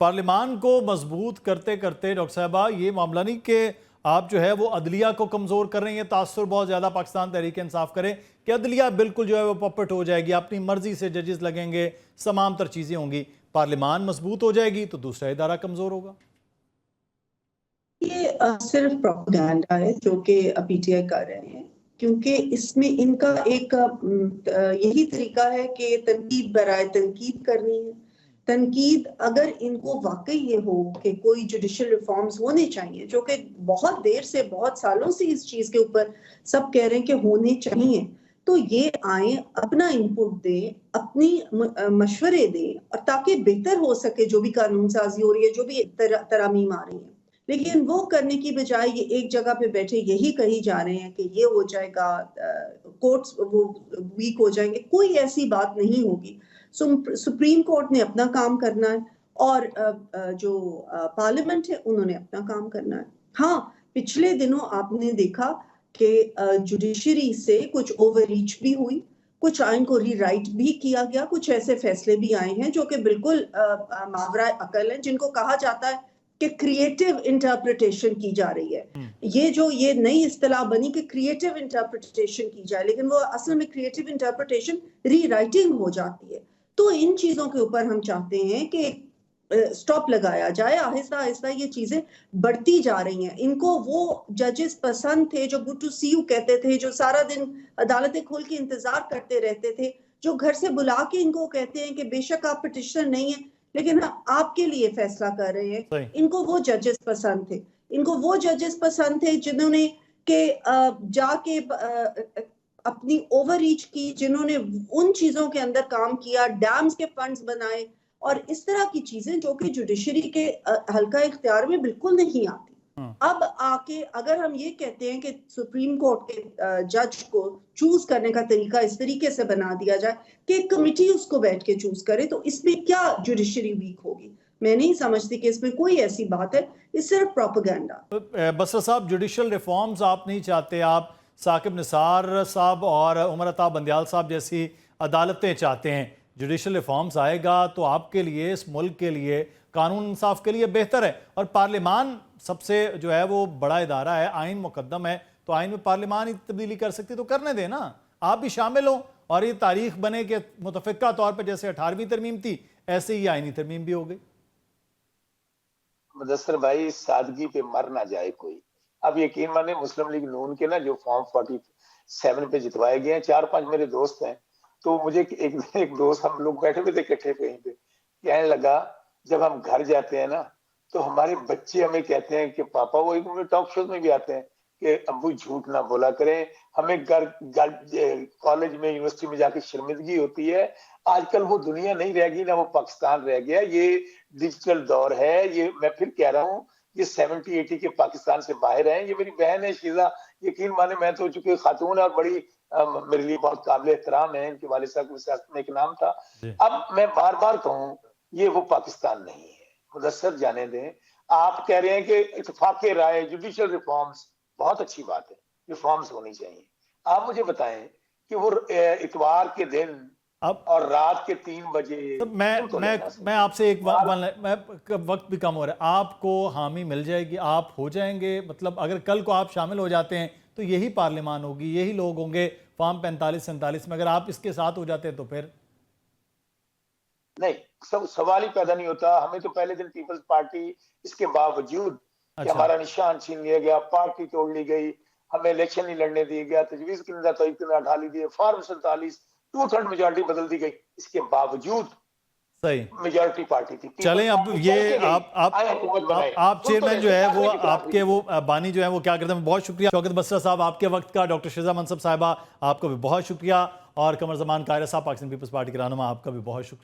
پارلیمان کو مضبوط کرتے کرتے ڈاکٹر صاحبہ یہ معاملہ نہیں کہ آپ جو ہے وہ عدلیہ کو کمزور کر رہے ہیں، تاثر بہت زیادہ پاکستان تحریک انصاف کرے کہ عدلیہ بالکل جو ہے وہ پپٹ ہو جائے گی، اپنی مرضی سے ججز لگیں گے، تمام تر چیزیں ہوں گی، پارلیمان مضبوط ہو جائے گی تو دوسرا ادارہ کمزور ہوگا؟ یہ صرف پروپیگنڈا ہے جو کہ پی ٹی آئی کر رہے ہیں، کیونکہ اس میں ان کا ایک یہی طریقہ ہے کہ تنقید برائے تنقید کرنی ہے۔ تنقید اگر ان کو واقعی یہ ہو کہ کوئی جوڈیشل ریفارمز ہونے چاہیے، جو کہ بہت دیر سے بہت سالوں سے اس چیز کے اوپر سب کہہ رہے ہیں کہ ہونے چاہیے، تو یہ آئیں، اپنا انپٹ دیں، اپنی مشورے دیں، اور تاکہ بہتر ہو سکے جو بھی قانون سازی ہو رہی ہے، جو بھی ترامیم آ رہی ہیں۔ لیکن وہ کرنے کی بجائے یہ ایک جگہ پہ بیٹھے یہی کہی جا رہے ہیں کہ یہ ہو جائے گا، کورٹس وہ ویک ہو جائیں گے۔ کوئی ایسی بات نہیں ہوگی۔ سپریم کورٹ نے اپنا کام کرنا ہے اور جو پارلیمنٹ ہے انہوں نے اپنا کام کرنا ہے۔ ہاں، پچھلے دنوں آپ نے دیکھا کہ جوڈیشری سے کچھ اوور ریچ بھی ہوئی، کچھ آئین کو ری رائٹ بھی کیا گیا، کچھ ایسے فیصلے بھی آئے ہیں جو کہ بالکل ماورائے عقل ہیں، جن کو کہا جاتا ہے کہ کریٹیو انٹرپریٹیشن کی جا رہی ہے۔ یہ نئی اصطلاح بنی کہ کریٹیو انٹرپریٹیشن کی جائے، لیکن وہ اصل میں کریٹیو انٹرپریٹیشن ری رائٹنگ ہو جاتی ہے۔ تو ان چیزوں کے اوپر ہم چاہتے ہیں کہ سٹاپ لگایا جائے۔ آہستہ آہستہ یہ چیزیں بڑھتی جا رہی ہیں۔ ان کو وہ ججز پسند تھے جو گڈ ٹو سی یو کہتے تھے، جو سارا دن عدالتیں کھول کے انتظار کرتے رہتے تھے، جو گھر سے بلا کے ان کو کہتے ہیں کہ بے شک آپ پٹیشنر نہیں ہیں لیکن آپ کے لیے فیصلہ کر رہے ہیں۔ ان کو وہ ججز پسند تھے، ان کو وہ ججز پسند تھے جنہوں نے کہ جا کے اپنی اوور ریچ کی، جنہوں نے ان چیزوں کے اندر کام کیا، ڈیمز کے فنڈز بنائے اور اس طرح کی چیزیں جو کہ جوڈیشری کے حلقہ اختیار میں بالکل نہیں آتی۔ اب آ کے اگر ہم یہ کہتے ہیں کہ سپریم کورٹ کے جج کو چوز کرنے کا طریقہ اس طریقے سے بنا دیا جائے کہ ایک کمیٹی اس کو بیٹھ کے چوز کرے، تو اس میں کیا جوڈیشری ویک ہوگی؟ میں نہیں سمجھتی کہ اس میں کوئی ایسی بات ہے، اس صرف پروپیگنڈا۔ بسرا صاحب، جوڈیشل ریفارمز آپ نہیں چاہتے، آپ ثاقب نثار صاحب اور عمر عطا بندیال صاحب جیسی عدالتیں چاہتے ہیں۔ جوڈیشل ریفارمز آئے گا تو آپ کے لیے، اس ملک کے لیے، قانون انصاف کے لیے بہتر ہے، اور پارلیمان سب سے جو ہے وہ بڑا ادارہ ہے، آئین مقدم ہے، تو آئین میں پارلیمان ہی تبدیلی کر سکتی، تو کرنے دیں نا، آپ بھی شامل ہوں، اور یہ تاریخ بنے کہ متفقہ طور پر جیسے 18ویں ترمیم تھی ایسے ہی آئینی ترمیم بھی ہو گئی۔ مدثر بھائی، سادگی پہ مر نہ جائے کوئی۔ اب یقین مانے مسلم لیگ نون کے نا جو فارم 47 پہ جتوائے گئے ہیں، 4-5 میرے دوست ہیں، تو مجھے ایک دوست، ہم لوگ بیٹھے ہوئے تھے اکٹھے کہیں پہ، کہنے لگا جب ہم گھر جاتے ہیں نا تو ہمارے بچے ہمیں کہتے ہیں کہ پاپا، وہ ٹاک شوز میں بھی آتے ہیں کہ ابو جھوٹ نہ بولا کریں، ہمیں کالج میں یونیورسٹی میں جا کے شرمندگی ہوتی ہے۔ آج کل وہ دنیا نہیں رہ گئی، نہ وہ پاکستان رہ گیا، یہ ڈیجیٹل دور ہے۔ یہ میں پھر کہہ رہا ہوں، یہ 70-80 کے پاکستان سے باہر ہیں۔ یہ میری بہن ہے شیزہ، یقین مانے میں تو چونکہ خاتون ہے اور بڑی میرے لیے بہت قابل احترام ہے، ان کے والد صاحب کو سیاست میں ایک نام تھا۔ اب میں بار بار کہوں، یہ وہ پاکستان نہیں ہے۔ مدثر جانے دیں، آپ کہہ رہے ہیں کہ اتفاق رائے، جوڈیشل ریفارمز، بہت اچھی بات ہے، ریفارمز ہونی چاہیے۔ آپ مجھے بتائیں کہ وہ اتوار کے دن اور رات کے 3 بجے میں آپ سے ایک وقت بھی کم ہو رہا ہے، آپ کو حامی مل جائے گی، آپ ہو جائیں گے؟ مطلب اگر کل کو آپ شامل ہو جاتے ہیں تو یہی پارلیمان ہوگی، یہی لوگ ہوں گے فارم 45-47 میں، اگر آپ اس کے ساتھ ہو جاتے ہیں تو پھر نہیں، سوال ہی پیدا نہیں ہوتا۔ ہمیں تو پہلے دن پیپلز پارٹی، اس کے باوجود کہ ہمارا نشان چھین لیا گیا، پارٹی توڑ لی گئی، ہمیں الیکشن نہیں لڑنے دیا گیا، تجویز کی ڈھا لی دی، فارم 47 2/3 میجارٹی بدل دی گئی، اس کے باوجود صحیح میجارٹی پارٹی تھی۔ چلیں اب یہ آپ چیئرمین جو ہے وہ آپ کے وہ بانی جو ہے وہ کیا کرتے ہیں۔ بہت شکریہ شوکت بسرا صاحب آپ کے وقت کا، ڈاکٹر شیزہ منصب صاحبہ آپ کا بھی بہت شکریہ، اور قمر زمان قاہرہ صاحب پاکستان پیپلز پارٹی کے رہنما آپ کا بھی بہت شکریہ۔